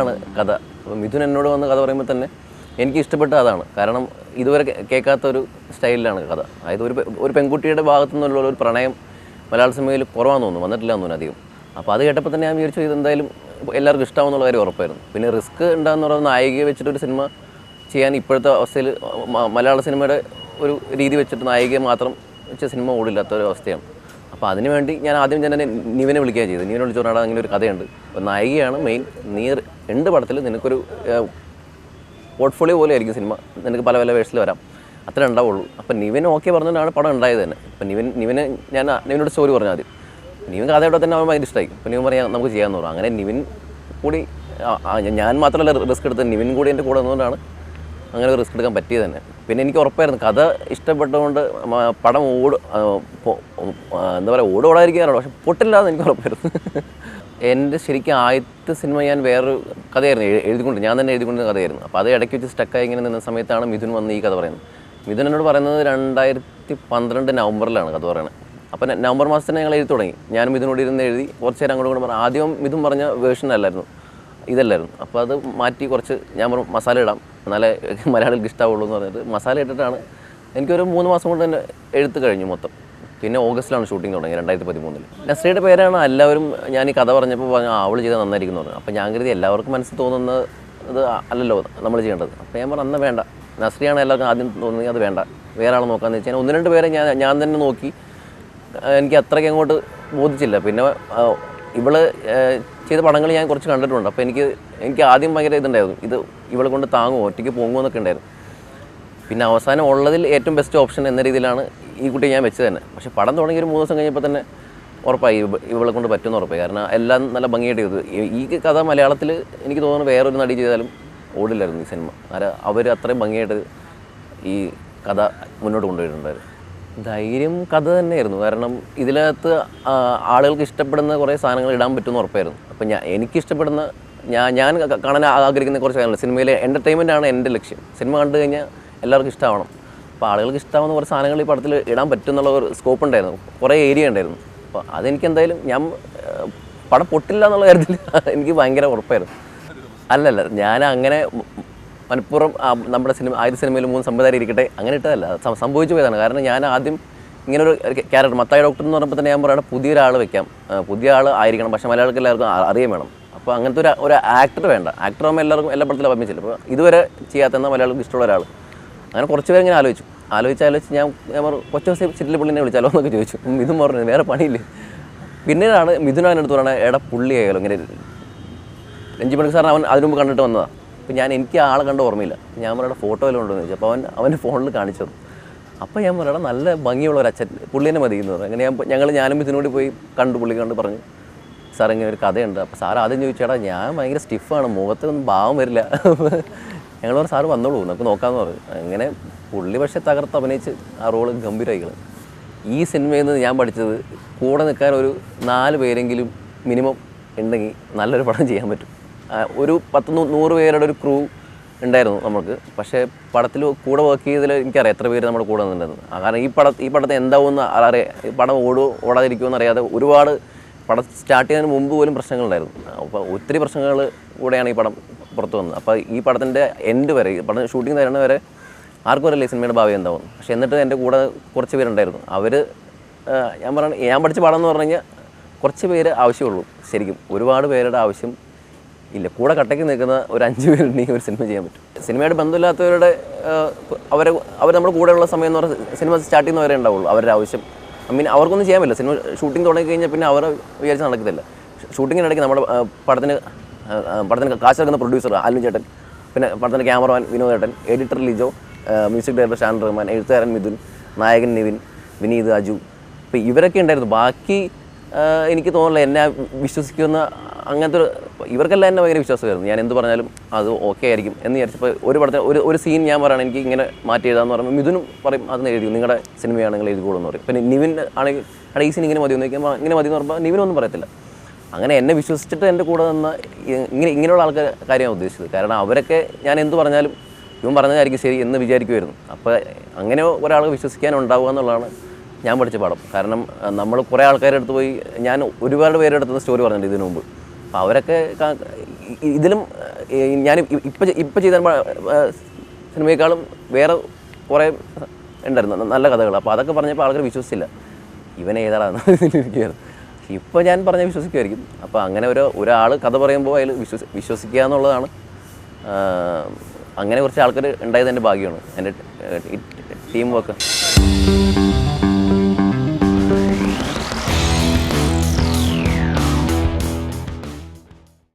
ആണ് കഥ. അപ്പോൾ മിഥുൻ എന്നോട് വന്ന് കഥ പറയുമ്പോൾ തന്നെ എനിക്ക് ഇഷ്ടപ്പെട്ട അതാണ്. കാരണം ഇതുവരെ കേൾക്കാത്തൊരു സ്റ്റൈലിലാണ് കഥ. അതായത് ഒരു പെൺകുട്ടിയുടെ ഭാഗത്തു നിന്നുള്ള ഒരു പ്രണയം മലയാള സിനിമയിൽ കുറവാന്ന് തോന്നുന്നു, വന്നിട്ടില്ല എന്ന് തോന്നുന്നു അധികം. അപ്പോൾ അത് കേട്ടപ്പോൾ തന്നെ ഞാൻ വിചാരിച്ചു ഇതെന്തായാലും എല്ലാവർക്കും ഇഷ്ടമാവുന്നുള്ള കാര്യം ഉറപ്പായിരുന്നു. പിന്നെ റിസ്ക് ഉണ്ടാകുന്ന പറയുന്ന നായികയെ വെച്ചിട്ടൊരു സിനിമ ചെയ്യാൻ ഇപ്പോഴത്തെ അവസ്ഥയിൽ മലയാള സിനിമയുടെ ഒരു രീതി വെച്ചിട്ട് നായികയെ മാത്രം വെച്ച സിനിമ ഓടില്ലാത്തൊരു അവസ്ഥയാണ്. അപ്പോൾ അതിനുവേണ്ടി ഞാൻ ആദ്യം തന്നെ നിവിനെ വിളിക്കുകയാണ് ചെയ്തത്. നിവിനെ വിളിച്ചു പറഞ്ഞാൽ അങ്ങനെ ഒരു കഥയുണ്ട്, അപ്പോൾ നായികയാണ് മെയിൻ, നീ 2 പടത്തിൽ നിനക്കൊരു പോർട്ട്ഫോളിയോ പോലെ ആയിരിക്കും സിനിമ, നിനക്ക് പല പല വേഴ്സിൽ വരാം, അത്ര ഉണ്ടാവുള്ളൂ. അപ്പോൾ നിവിൻ ഓക്കെ പറഞ്ഞുകൊണ്ടാണ് പടം ഉണ്ടായത് തന്നെ. അപ്പോൾ നിവിനോട് സ്റ്റോറി പറഞ്ഞു ആദ്യം. നിവിൻ കഥയോടെ തന്നെ അവൻ ഭയങ്കര ഇഷ്ടമായി. അപ്പോൾ നിവിൻ പറയാം നമുക്ക് ചെയ്യാമെന്ന് പറഞ്ഞു. അങ്ങനെ നിവിൻ കൂടി ഞാൻ മാത്രമല്ല റിസ്ക് എടുത്തത്, നിവിൻ കൂടി എൻ്റെ കൂടെ വന്നുകൊണ്ടാണ് അങ്ങനെ ഒരു റിസ്ക് എടുക്കാൻ പറ്റിയത് തന്നെ. പിന്നെ എനിക്ക് ഉറപ്പായിരുന്നു കഥ ഇഷ്ടപ്പെട്ടുകൊണ്ട് പടം എന്താ പറയുക ഓടാതിരിക്കാറുള്ളൂ, പക്ഷെ പൊട്ടില്ലാതെ എനിക്ക് ഉറപ്പായിരുന്നു. എൻ്റെ ശരിക്കും ആദ്യത്തെ സിനിമ ഞാൻ വേറൊരു കഥയായിരുന്നു ഞാൻ തന്നെ എഴുതിക്കൊണ്ടിരുന്ന കഥയായിരുന്നു. അപ്പോൾ അത് ഇടയ്ക്ക് വെച്ച് സ്റ്റക്കായി ഇങ്ങനെ നിന്ന സമയത്താണ് മിഥുൻ വന്ന് ഈ കഥ പറയുന്നത്. മിഥുൻ എന്നോട് പറയുന്നത് 2012 നവംബറിലാണ് കഥ പറയുന്നത്. അപ്പോൾ നവംബർ മാസത്തിന് ഞങ്ങൾ എഴുതി തുടങ്ങി. ഞാനും മിഥുനോട് ഇരുന്ന് എഴുതി കുറച്ച് നേരം അങ്ങോട്ട് പറഞ്ഞു. ആദ്യം മിഥുൻ പറഞ്ഞ വേർഷനല്ലായിരുന്നു, ഇതല്ലായിരുന്നു. അപ്പോൾ അത് മാറ്റി കുറച്ച് ഞാൻ പറഞ്ഞു മസാല ഇടാം എന്നാലേ മലയാളികൾക്ക് ഇഷ്ടമാവുള്ളൂ എന്ന് പറഞ്ഞിട്ട് മസാല ഇട്ടിട്ടാണ് എനിക്കൊരു 3 മാസം കൊണ്ട് തന്നെ എഴുത്ത് കഴിഞ്ഞു മൊത്തം. പിന്നെ ഓഗസ്റ്റിലാണ് ഷൂട്ടിംഗ് തുടങ്ങി 2013. നസ്രിയുടെ പേരാണ് എല്ലാവരും ഞാൻ ഈ കഥ പറഞ്ഞപ്പോൾ പറഞ്ഞു അവൾ ചെയ്താൽ നന്നായിരിക്കുന്നു പറഞ്ഞു. അപ്പോൾ ഞാൻ കരുതി എല്ലാവർക്കും മനസ്സിൽ തോന്നുന്നത് ഇത് അല്ലല്ലോ നമ്മൾ ചെയ്യേണ്ടത്. അപ്പോൾ ഞാൻ പറഞ്ഞു അന്ന് വേണ്ട, നസ്രിയാണ് എല്ലാവർക്കും ആദ്യം തോന്നി, അത് വേണ്ട, വേറെ ആളെ നോക്കാമെന്ന് വെച്ചാൽ 1-2 പേരെ ഞാൻ തന്നെ നോക്കി. എനിക്ക് അത്രയ്ക്ക് അങ്ങോട്ട് ബോധിച്ചില്ല. പിന്നെ ഇവള് ചെയ്ത പടങ്ങൾ ഞാൻ കുറച്ച് കണ്ടിട്ടുണ്ട്. അപ്പോൾ എനിക്ക് ആദ്യം ഭയങ്കര ഇതുണ്ടായിരുന്നു, ഇത് ഇവളെ കൊണ്ട് താങ്ങുമോ, ഒറ്റയ്ക്ക് പോകുമോ എന്നൊക്കെ ഉണ്ടായിരുന്നു. പിന്നെ അവസാനം ഉള്ളതിൽ ഏറ്റവും ബെസ്റ്റ് ഓപ്ഷൻ എന്ന രീതിയിലാണ് ഈ കുട്ടിയെ ഞാൻ വെച്ചത് തന്നെ. പക്ഷേ പടം തുടങ്ങി ഒരു 3 ദിവസം കഴിഞ്ഞപ്പോൾ തന്നെ ഉറപ്പായി ഇവളെ കൊണ്ട് പറ്റുമെന്ന് ഉറപ്പായി. കാരണം എല്ലാം നല്ല ഭംഗിയായിട്ട് ചെയ്തത്. ഈ കഥ മലയാളത്തിൽ എനിക്ക് തോന്നുന്നു വേറൊരു നടി ചെയ്താലും ഓടില്ലായിരുന്നു ഈ സിനിമ. അവർ അത്രയും ഭംഗിയായിട്ട് ഈ കഥ മുന്നോട്ട് കൊണ്ടുപോയിട്ടുണ്ടായിരുന്നു. ധൈര്യം കഥ തന്നെയായിരുന്നു. കാരണം ഇതിനകത്ത് ആളുകൾക്ക് ഇഷ്ടപ്പെടുന്ന കുറേ സാധനങ്ങൾ ഇടാൻ പറ്റുമെന്ന് ഉറപ്പായിരുന്നു. അപ്പം എനിക്കിഷ്ടപ്പെടുന്ന ഞാൻ കാണാൻ ആഗ്രഹിക്കുന്ന കുറച്ച് കാര്യങ്ങൾ, സിനിമയിലെ എൻ്റർടൈൻമെൻറ്റാണ് എൻ്റെ ലക്ഷ്യം. സിനിമ കണ്ടു കഴിഞ്ഞാൽ എല്ലാവർക്കും ഇഷ്ടമാവണം. അപ്പോൾ ആളുകൾക്ക് ഇഷ്ടമാവുന്ന കുറച്ച് സാധനങ്ങൾ ഈ പടത്തിൽ ഇടാൻ പറ്റുമെന്നുള്ള ഒരു സ്കോപ്പ് ഉണ്ടായിരുന്നു, കുറേ ഏരിയ ഉണ്ടായിരുന്നു. അപ്പോൾ അതെനിക്ക് എന്തായാലും ഞാൻ പടം പൊട്ടില്ല എന്നുള്ള കാര്യത്തിൽ എനിക്ക് ഭയങ്കര ഉറപ്പായിരുന്നു. അല്ലല്ല, ഞാൻ അങ്ങനെ മനഃപൂർവ്വം നമ്മുടെ ആദ്യ സിനിമയിൽ 3 സംവിധായകർ ഇരിക്കട്ടെ അങ്ങനെ ഇട്ടതല്ല, സംഭവിച്ചു പോയതാണ്. കാരണം ഞാൻ ആദ്യം ഇങ്ങനെ ഒരു ക്യാരക്ടർ മത്തായി ഡോക്ടർ എന്ന് പറഞ്ഞപ്പോൾ തന്നെ ഞാൻ പറയുന്നത് പുതിയൊരാൾ വെക്കാം, പുതിയ ആൾ ആയിരിക്കണം, പക്ഷേ മലയാളികൾക്ക് എല്ലാവർക്കും അറിയാൻ വേണം. അപ്പോൾ അങ്ങനത്തെ ഒരു ആക്ടർ വേണ്ട, ആക്ടർ ആകുമ്പോൾ എല്ലാവർക്കും എല്ലാ പടത്തിലും അഭിനയിച്ചില്ല. അപ്പോൾ ഇതുവരെ ചെയ്യാത്ത മലയാളികൾക്ക് ഇഷ്ടമുള്ള ഒരാൾ. അങ്ങനെ കുറച്ച് പേര് ഇങ്ങനെ ആലോചിച്ച് ഞാൻ കൊച്ചു ദിവസം ചിറ്റിൽ പുള്ളിനെ വിളിച്ചാലോ എന്നൊക്കെ ചോദിച്ചു. മിഥുൻ പറഞ്ഞു വേറെ പണിയില്ലേ. പിന്നീടാണ് മിഥുൻ അതിനടുത്ത് പറയുന്നത് എടാ പുള്ളി ആയാലോ, ഇങ്ങനെ രഞ്ജി പണിക്കർ സാറിന് അവൻ അതിനു മുമ്പ് കണ്ടിട്ട് വന്നതാണ്. അപ്പോൾ എനിക്ക് ആളെ കണ്ട ഓർമ്മയില്ല. ഞാൻ പറയുന്നത് ഫോട്ടോ എല്ലാം ഉണ്ടെന്ന് ചോദിച്ചു. അപ്പോൾ അവൻ്റെ ഫോണിൽ കാണിച്ചു തന്നു. അപ്പോൾ ഞാൻ പറയണം നല്ല ഭംഗിയുള്ള ഒരു അച്ഛൻ, പുള്ളിനെ മതി എന്ന് പറഞ്ഞു. അങ്ങനെ ഞാനും മിഥുനോട് പോയി പുള്ളി കണ്ട് പറഞ്ഞു സാർ ഇങ്ങനെ ഒരു കഥയുണ്ട്. അപ്പോൾ സാർ ആദ്യം ചോദിച്ചാടാ ഞാൻ ഭയങ്കര സ്റ്റിഫാണ്, മുഖത്തൊന്നും ഭാവം വരില്ല. ഞങ്ങൾ പറഞ്ഞു സാറ് വന്നോളൂ നമുക്ക് നോക്കാമെന്ന് പറഞ്ഞു. അങ്ങനെ പുള്ളി പക്ഷേ തകർത്ത് അഭിനയിച്ച് ആ റോള് ഗംഭീരമായിക്കണം. ഈ സിനിമയിൽ നിന്ന് ഞാൻ പഠിച്ചത് കൂടെ നിൽക്കാൻ ഒരു 4 പേരെങ്കിലും മിനിമം ഉണ്ടെങ്കിൽ നല്ലൊരു പടം ചെയ്യാൻ പറ്റും. ഒരു 10-100 പേരുടെ ഒരു ക്രൂ ഉണ്ടായിരുന്നു നമുക്ക്. പക്ഷേ പടത്തിൽ കൂടെ വർക്ക് ചെയ്തതിൽ എനിക്കറിയാം എത്ര പേര് നമ്മുടെ കൂടെ നിന്നിട്ടുണ്ടെന്ന്. കാരണം ഈ പടത്തെ എന്താവുമെന്ന് അറിയാം, പടം ഓടാതിരിക്കുമെന്ന് അറിയാതെ ഒരുപാട് പടം സ്റ്റാർട്ട് ചെയ്യുന്നതിന് മുമ്പ് പോലും പ്രശ്നങ്ങളുണ്ടായിരുന്നു. അപ്പോൾ ഒത്തിരി പ്രശ്നങ്ങൾ കൂടെയാണ് ഈ പടം പുറത്തു വന്നത്. അപ്പോൾ ഈ പടത്തിൻ്റെ എൻഡ് വരെ, ഈ പടം ഷൂട്ടിംഗ് തരുന്ന വരെ ആർക്കും അറിയില്ല സിനിമയുടെ ഭാവി എന്താവും. പക്ഷേ എന്നിട്ട് എൻ്റെ കൂടെ കുറച്ച് പേരുണ്ടായിരുന്നു. ഞാൻ പഠിച്ച പടം എന്ന് പറഞ്ഞു കഴിഞ്ഞാൽ കുറച്ച് പേര് ആവശ്യമുള്ളൂ. ശരിക്കും ഒരുപാട് പേരുടെ ആവശ്യം ഇല്ല. കൂടെ കട്ടയ്ക്ക് നിൽക്കുന്ന ഒരു 5 പേരുണ്ടെങ്കിൽ ഒരു സിനിമ ചെയ്യാൻ പറ്റും. സിനിമയായിട്ട് ബന്ധമില്ലാത്തവരുടെ അവർ നമ്മുടെ കൂടെയുള്ള സമയം എന്ന് പറഞ്ഞാൽ സിനിമ സ്റ്റാർട്ട് ചെയ്യുന്നവരെ ഉണ്ടാവുള്ളൂ. അവരുടെ ആവശ്യം അവർക്കൊന്നും ചെയ്യാൻ പറ്റില്ല. സിനിമ ഷൂട്ടിംഗ് തുടങ്ങി കഴിഞ്ഞാൽ പിന്നെ അവർ വിചാരിച്ച് നടക്കത്തില്ല. ഷൂട്ടിങ്ങിനിടയ്ക്ക് നമ്മുടെ പടത്തിന് കാശെടുക്കുന്ന പ്രൊഡ്യൂസർ ആൽവിൻ ചേട്ടൻ, പിന്നെ പടത്തിൻ്റെ ക്യാമറമാൻ വിനോദ് ചേട്ടൻ, editor Lijo, music director Shaan Rahman, എഴുത്തുകാരൻ മിഥുൻ, നായകൻ നിവിൻ, വിനീത്, അജു, ഇപ്പോൾ ഇവരൊക്കെ ഉണ്ടായിരുന്നു. ബാക്കി എനിക്ക് തോന്നുന്നില്ല എന്നെ വിശ്വസിക്കുന്ന അങ്ങനത്തെ ഇവർക്കെല്ലാം എന്നെ ഭയങ്കര വിശ്വാസമായിരുന്നു. ഞാൻ എന്ത് പറഞ്ഞാലും അത് ഓക്കെ ആയിരിക്കും എന്ന് വിചാരിച്ചപ്പോൾ ഒരു പടത്തിന് ഒരു സീൻ ഞാൻ പറയുകയാണ് എനിക്ക് ഇങ്ങനെ മാറ്റി എഴുതാമെന്ന് പറയുമ്പോൾ മിഥുനും പറയും അതൊന്ന് എഴുതി, നിങ്ങളുടെ സിനിമയാണ് നിങ്ങൾ എഴുതിക്കോളൂ എന്ന് പറയും. പിന്നെ നിവിൻ ആണെങ്കിൽ ഈ സീൻ ഇങ്ങനെ മതി എന്ന് ചോദിക്കുമ്പോൾ ഇങ്ങനെ മതി എന്ന് പറയുമ്പോൾ നിവിനൊന്നും പറയത്തില്ല. അങ്ങനെ എന്നെ വിശ്വസിച്ചിട്ട് എൻ്റെ കൂടെ നിന്ന് ഇങ്ങനെയുള്ള ആൾക്കാർ കാര്യമാണ് ഉദ്ദേശിച്ചത്. കാരണം അവരൊക്കെ ഞാൻ എന്ത് പറഞ്ഞാലും ഇവൻ പറഞ്ഞതായിരിക്കും ശരി എന്ന് വിചാരിക്കുമായിരുന്നു. അപ്പോൾ അങ്ങനെ ഒരാൾക്ക് വിശ്വസിക്കാനുണ്ടാവുക എന്നുള്ളതാണ് ഞാൻ പഠിച്ച പാഠം. കാരണം നമ്മൾ കുറേ ആൾക്കാരുടെ അടുത്ത് പോയി ഞാൻ ഒരുപാട് പേരുടെ അടുത്ത് സ്റ്റോറി പറഞ്ഞിട്ടുണ്ട് ഇതിനു മുമ്പ്. അപ്പോൾ അവരൊക്കെ ഇതിലും ഞാൻ ഇപ്പം ചെയ്ത സിനിമയെക്കാളും വേറെ കുറേ ഉണ്ടായിരുന്നു നല്ല കഥകൾ. അപ്പോൾ അതൊക്കെ പറഞ്ഞപ്പോൾ ആൾക്കാർ വിശ്വസിച്ചില്ല, ഇവൻ ഏതാണെന്ന് ഇരിക്കുകയായിരുന്നു. ഇപ്പോൾ ഞാൻ പറഞ്ഞാൽ വിശ്വസിക്കുമായിരിക്കും. അപ്പോൾ അങ്ങനെ ഒരാൾ കഥ പറയുമ്പോൾ അതിൽ വിശ്വസിക്കുക എന്നുള്ളതാണ്. അങ്ങനെ കുറച്ച് ആൾക്കാർ ഉണ്ടായത് എൻ്റെ ഭാഗ്യമാണ്, എൻ്റെ ടീം വർക്ക്.